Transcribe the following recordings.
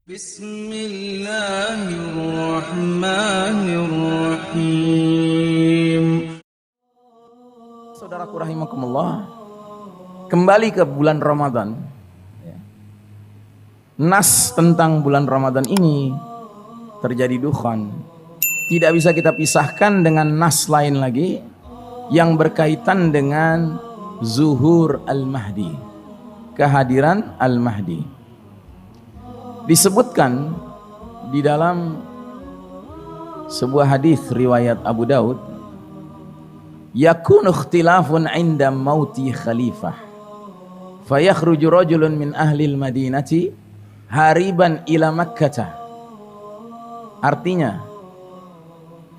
Bismillahirrahmanirrahim. Saudaraku rahimakumullah, kembali ke bulan Ramadan. Nas tentang bulan Ramadan ini terjadi dukhan. Tidak bisa kita pisahkan dengan nas lain lagi yang berkaitan dengan zuhur Al-Mahdi, kehadiran Al-Mahdi. Disebutkan di dalam sebuah hadis riwayat Abu Daud, yakunu ikhtilafun 'inda mauti khalifah fayakhruju rajulun min ahli al-madinati hariban ila Makkah. Artinya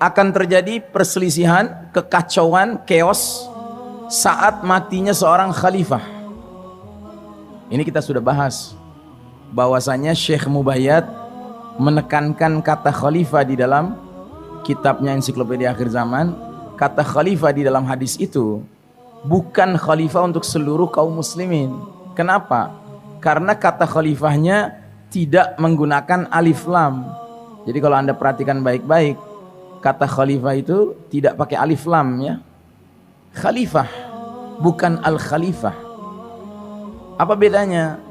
akan terjadi perselisihan, kekacauan, chaos saat matinya seorang khalifah. Ini kita sudah bahas bahwasanya Syekh Mubayyad menekankan kata khalifah di dalam kitabnya Ensiklopedia Akhir Zaman. Kata khalifah di dalam hadis itu bukan khalifah untuk seluruh kaum muslimin. Kenapa? Karena kata khalifahnya tidak menggunakan alif lam. Jadi kalau Anda perhatikan baik-baik, kata khalifah itu tidak pakai alif lam ya. Khalifah, bukan al-khalifah. Apa bedanya?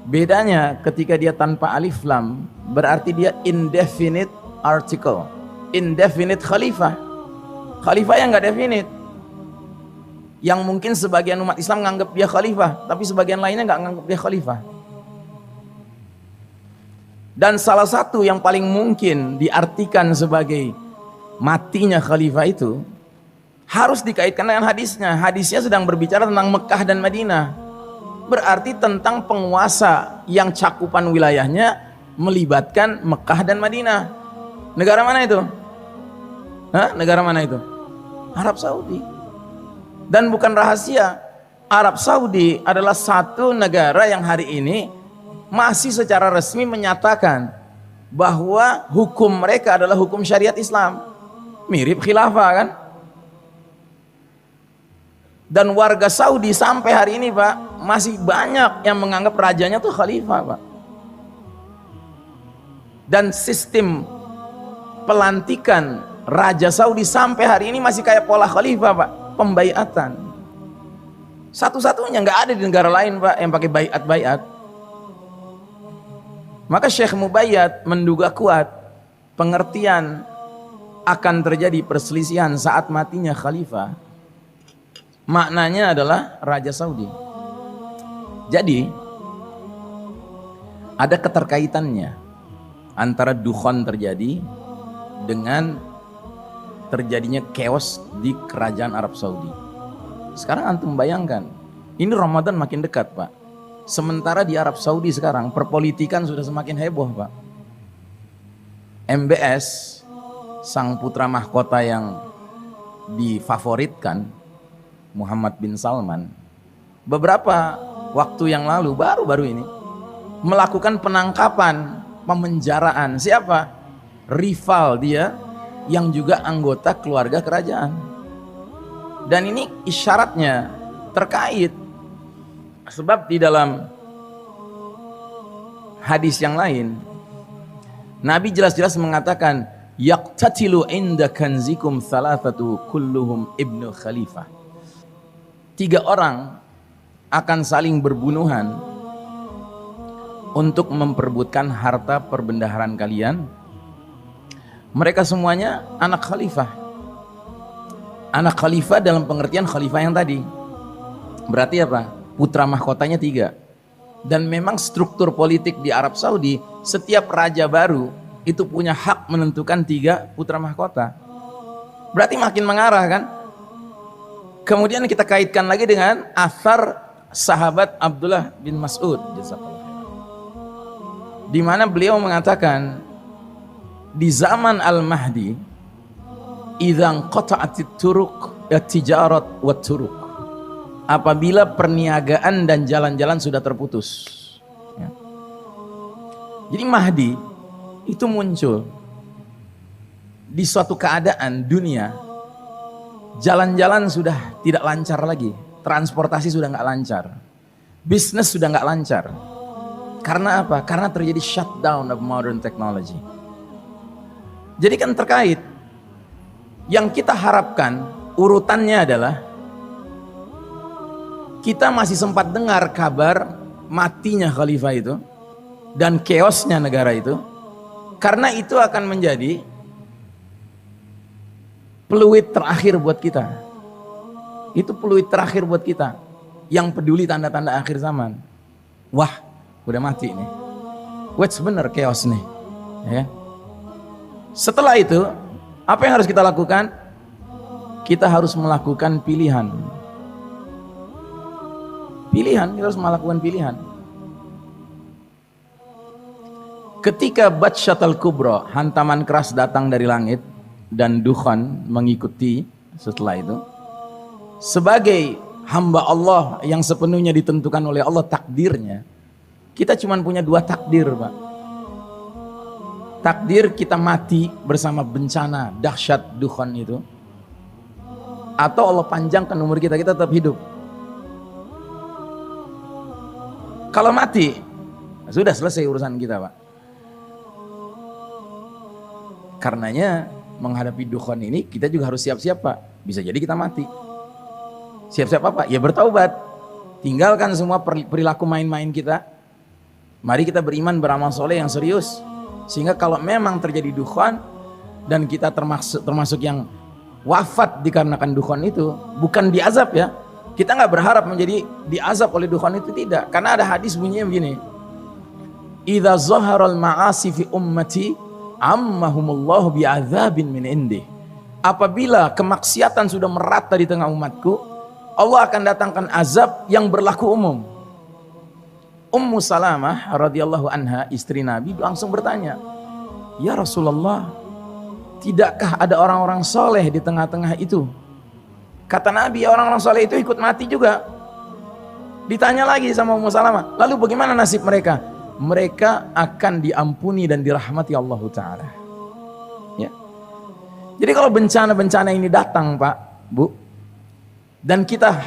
Bedanya ketika dia tanpa alif lam, berarti dia indefinite article, indefinite khalifah. Khalifah yang nggak definite, yang mungkin sebagian umat Islam menganggap dia khalifah, tapi sebagian lainnya nggak menganggap dia khalifah. Dan salah satu yang paling mungkin diartikan sebagai matinya khalifah itu harus dikaitkan dengan hadisnya. Hadisnya sedang berbicara tentang Mekah dan Madinah. Berarti tentang penguasa yang cakupan wilayahnya melibatkan Mekah dan Madinah. Negara mana itu? Negara mana itu? Arab Saudi. Dan bukan rahasia, Arab Saudi adalah satu negara yang hari ini masih secara resmi menyatakan bahwa hukum mereka adalah hukum syariat Islam. Mirip khilafah kan? Dan warga Saudi sampai hari ini Pak, masih banyak yang menganggap rajanya tuh khalifah Pak. Dan sistem pelantikan Raja Saudi sampai hari ini masih kayak pola khalifah Pak, pembaiatan. Satu-satunya, nggak ada di negara lain Pak yang pakai baiat-baiat. Maka Syekh Mubayyad menduga kuat pengertian akan terjadi perselisihan saat matinya khalifah. Maknanya adalah Raja Saudi. Jadi ada keterkaitannya antara dukhan terjadi dengan terjadinya chaos di kerajaan Arab Saudi. Sekarang antum bayangkan, ini Ramadan makin dekat Pak. Sementara di Arab Saudi sekarang perpolitikan sudah semakin heboh Pak. MBS, sang putra mahkota yang difavoritkan, Muhammad bin Salman, beberapa waktu yang lalu, baru-baru ini melakukan penangkapan, pemenjaraan. Siapa? Rival dia yang juga anggota keluarga kerajaan. Dan ini isyaratnya terkait, sebab di dalam hadis yang lain Nabi jelas-jelas mengatakan yaqtatilu inda kanzikum thalathatu kulluhum ibnu khalifah. 3 orang akan saling berbunuhan untuk memperebutkan harta perbendaharaan kalian. Mereka semuanya anak khalifah. Anak khalifah dalam pengertian khalifah yang tadi. Berarti apa? Putra mahkotanya 3. Dan memang struktur politik di Arab Saudi, setiap raja baru itu punya hak menentukan 3 putra mahkota. Berarti makin mengarah kan? Kemudian kita kaitkan lagi dengan athar sahabat Abdullah bin Mas'ud, di mana beliau mengatakan di zaman Al-Mahdi, idzan qata'atit turuq at-tijarat wat turuq, apabila perniagaan dan jalan-jalan sudah terputus ya. Jadi Mahdi itu muncul di suatu keadaan dunia jalan-jalan sudah tidak lancar lagi, transportasi sudah nggak lancar, bisnis sudah nggak lancar. Karena apa? Karena terjadi shutdown of modern technology. Jadi kan terkait. Yang kita harapkan urutannya adalah kita masih sempat dengar kabar matinya khalifah itu dan chaosnya negara itu. Karena itu akan menjadi peluit terakhir buat kita. Itu peluit terakhir buat kita yang peduli tanda-tanda akhir zaman. Wah, udah mati nih. What's bener chaos nih. Ya. Setelah itu, apa yang harus kita lakukan? Kita harus melakukan pilihan. Pilihan, kita harus melakukan pilihan. Ketika Batshatul Kubra, hantaman keras datang dari langit dan dukhan mengikuti setelah itu, sebagai hamba Allah yang sepenuhnya ditentukan oleh Allah takdirnya, kita cuma punya dua takdir, Pak. Takdir kita mati bersama bencana dahsyat dukhan itu, atau Allah panjangkan umur kita tetap hidup. Kalau mati, sudah selesai urusan kita, Pak. Karenanya menghadapi dukhan ini kita juga harus siap-siap, Pak. Bisa jadi kita mati. Siap-siap apa? Ya bertaubat. Tinggalkan semua perilaku main-main kita. Mari kita beriman, beramal soleh yang serius. Sehingga kalau memang terjadi dukhan dan kita termasuk yang wafat dikarenakan dukhan itu, bukan diazab ya. Kita nggak berharap menjadi diazab oleh dukhan itu, tidak. Karena ada hadis bunyinya begini. Idza zaharal ma'asi fi ummati ammahumullahu bi'adzabin min indih. Apabila kemaksiatan sudah merata di tengah umatku, Allah akan datangkan azab yang berlaku umum. Ummu Salamah radhiyallahu anha, istri Nabi, langsung bertanya, "Ya Rasulullah, tidakkah ada orang-orang soleh di tengah-tengah itu?" Kata Nabi, orang-orang soleh itu ikut mati juga. Ditanya lagi sama Ummu Salamah, lalu bagaimana nasib mereka? Mereka akan diampuni dan dirahmati Allah Ta'ala. Ya. Jadi kalau bencana-bencana ini datang, Pak, Bu, dan kita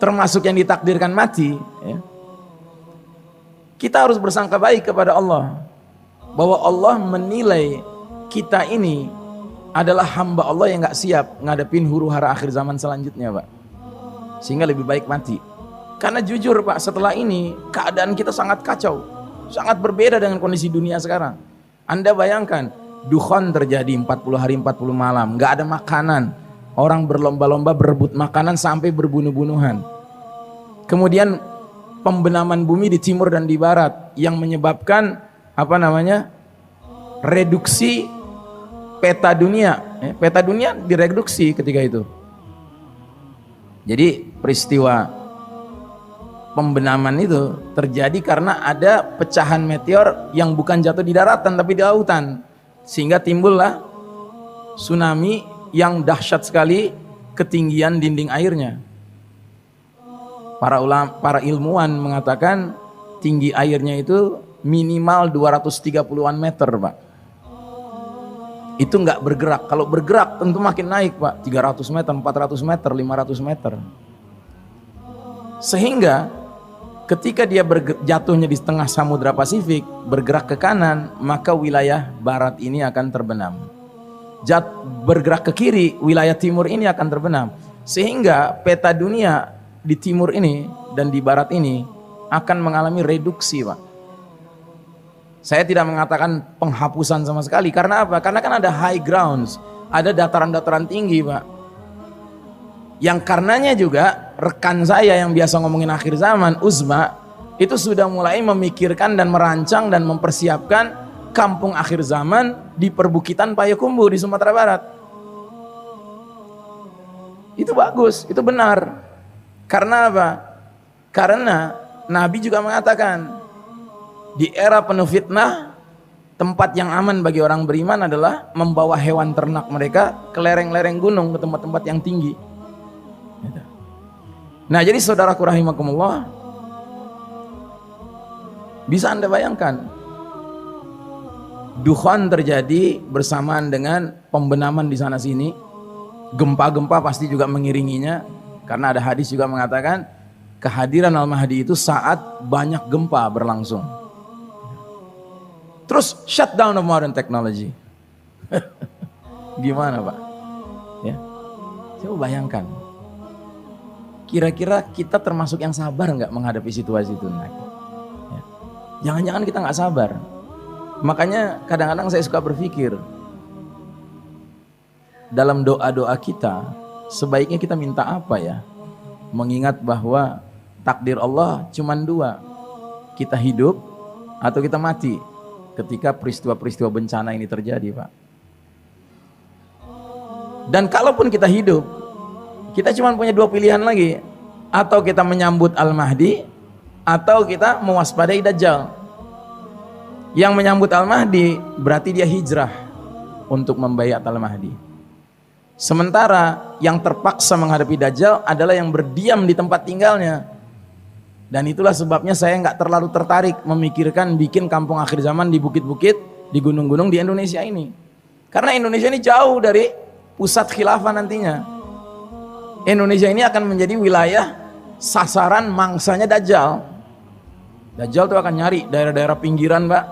termasuk yang ditakdirkan mati, ya, kita harus bersangka baik kepada Allah, bahwa Allah menilai kita ini adalah hamba Allah yang gak siap ngadepin huru hara akhir zaman selanjutnya, Pak. Sehingga lebih baik mati. Karena jujur, Pak, setelah ini keadaan kita sangat kacau. Sangat berbeda dengan kondisi dunia sekarang. Anda bayangkan, dukhan terjadi 40 hari 40 malam, gak ada makanan. Orang berlomba-lomba berebut makanan sampai berbunuh-bunuhan. Kemudian pembenaman bumi di timur dan di barat yang menyebabkan reduksi peta dunia. Peta dunia direduksi ketika itu. Jadi peristiwa pembenaman itu terjadi karena ada pecahan meteor yang bukan jatuh di daratan tapi di lautan, sehingga timbullah tsunami yang dahsyat sekali ketinggian dinding airnya. Para ilmuwan mengatakan tinggi airnya itu minimal 230-an meter, Pak. Itu nggak bergerak. Kalau bergerak tentu makin naik, Pak. 300 meter, 400 meter, 500 meter. Sehingga ketika dia jatuhnya di tengah Samudra Pasifik, bergerak ke kanan, maka wilayah barat ini akan terbenam. Bergerak ke kiri, wilayah timur ini akan terbenam. Sehingga peta dunia di timur ini dan di barat ini akan mengalami reduksi, Pak. Saya tidak mengatakan penghapusan sama sekali. Karena apa? Karena kan ada high grounds, ada dataran-dataran tinggi, Pak. Yang karenanya juga rekan saya yang biasa ngomongin akhir zaman, Uzma, itu sudah mulai memikirkan dan merancang dan mempersiapkan kampung akhir zaman di perbukitan Payakumbuh di Sumatera Barat. Itu bagus, itu benar. Karena apa? Karena Nabi juga mengatakan di era penuh fitnah, tempat yang aman bagi orang beriman adalah membawa hewan ternak mereka ke lereng-lereng gunung, ke tempat-tempat yang tinggi. Nah, jadi saudaraku rahimakumullah, bisa Anda bayangkan dukhan terjadi bersamaan dengan pembenaman di sana sini. Gempa-gempa pasti juga mengiringinya, karena ada hadis juga mengatakan kehadiran Al-Mahdi itu saat banyak gempa berlangsung. Terus shutdown of modern technology. Gimana Pak? Ya, coba bayangkan. Kira-kira kita termasuk yang sabar nggak menghadapi situasi itu? Ya. Jangan-jangan kita nggak sabar. Makanya kadang-kadang saya suka berpikir, dalam doa-doa kita, sebaiknya kita minta apa ya? Mengingat bahwa takdir Allah cuma dua, kita hidup atau kita mati ketika peristiwa-peristiwa bencana ini terjadi Pak. Dan kalaupun kita hidup, kita cuma punya dua pilihan lagi, atau kita menyambut Al-Mahdi atau kita mewaspadai Dajjal. Yang menyambut Al-Mahdi berarti dia hijrah untuk membaiat Al-Mahdi. Sementara yang terpaksa menghadapi Dajjal adalah yang berdiam di tempat tinggalnya. Dan itulah sebabnya saya nggak terlalu tertarik memikirkan bikin kampung akhir zaman di bukit-bukit, di gunung-gunung di Indonesia ini. Karena Indonesia ini jauh dari pusat khilafah nantinya. Indonesia ini akan menjadi wilayah sasaran mangsanya Dajjal. Dajjal tuh akan nyari daerah-daerah pinggiran Mbak,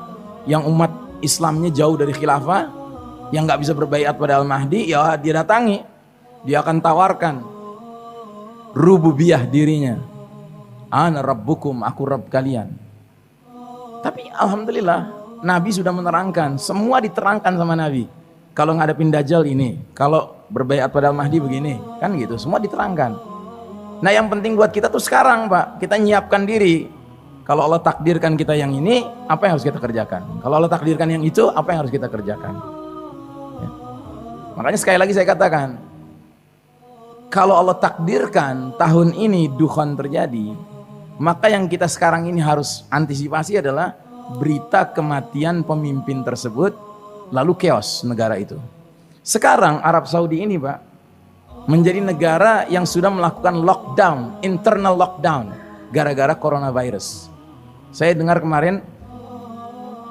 yang umat Islamnya jauh dari khilafah, yang nggak bisa berbaiat pada Al-Mahdi, ya dia datangi. Dia akan tawarkan rububiyah dirinya. Ana rabbukum, aku Rabb kalian. Tapi alhamdulillah Nabi sudah menerangkan, semua diterangkan sama Nabi. Kalau ngadepin Dajjal ini, kalau berbaiat pada Al-Mahdi begini, kan gitu, semua diterangkan. Nah yang penting buat kita tuh sekarang Pak, kita nyiapkan diri. Kalau Allah takdirkan kita yang ini, apa yang harus kita kerjakan? Kalau Allah takdirkan yang itu, apa yang harus kita kerjakan? Ya. Makanya sekali lagi saya katakan, kalau Allah takdirkan tahun ini dukhan terjadi, maka yang kita sekarang ini harus antisipasi adalah berita kematian pemimpin tersebut, lalu chaos negara itu. Sekarang Arab Saudi ini Pak, menjadi negara yang sudah melakukan lockdown, internal lockdown, gara-gara coronavirus. Saya dengar kemarin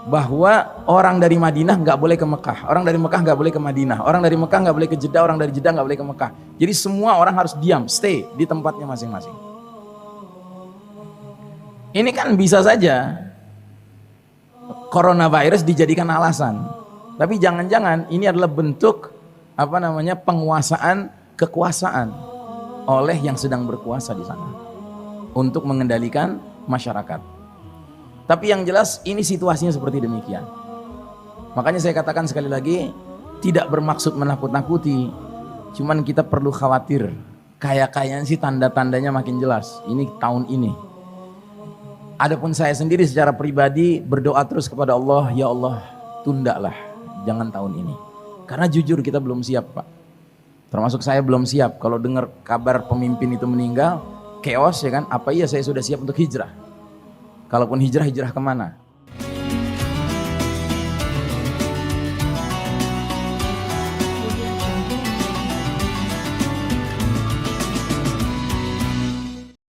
bahwa orang dari Madinah nggak boleh ke Mekah, orang dari Mekah nggak boleh ke Madinah, orang dari Mekah nggak boleh ke Jeddah, orang dari Jeddah nggak boleh ke Mekah. Jadi semua orang harus diam, stay di tempatnya masing-masing. Ini kan bisa saja coronavirus dijadikan alasan, tapi jangan-jangan ini adalah bentuk penguasaan kekuasaan oleh yang sedang berkuasa di sana untuk mengendalikan masyarakat. Tapi yang jelas ini situasinya seperti demikian. Makanya saya katakan sekali lagi, tidak bermaksud menakut-nakuti, cuman kita perlu khawatir. Kayak-kayaknya sih tanda-tandanya makin jelas. Ini tahun ini. Adapun saya sendiri secara pribadi berdoa terus kepada Allah, ya Allah, tundalah, jangan tahun ini. Karena jujur kita belum siap Pak. Termasuk saya belum siap. Kalau dengar kabar pemimpin itu meninggal, chaos ya kan, apa iya saya sudah siap untuk hijrah? Kalaupun hijrah, hijrah kemana?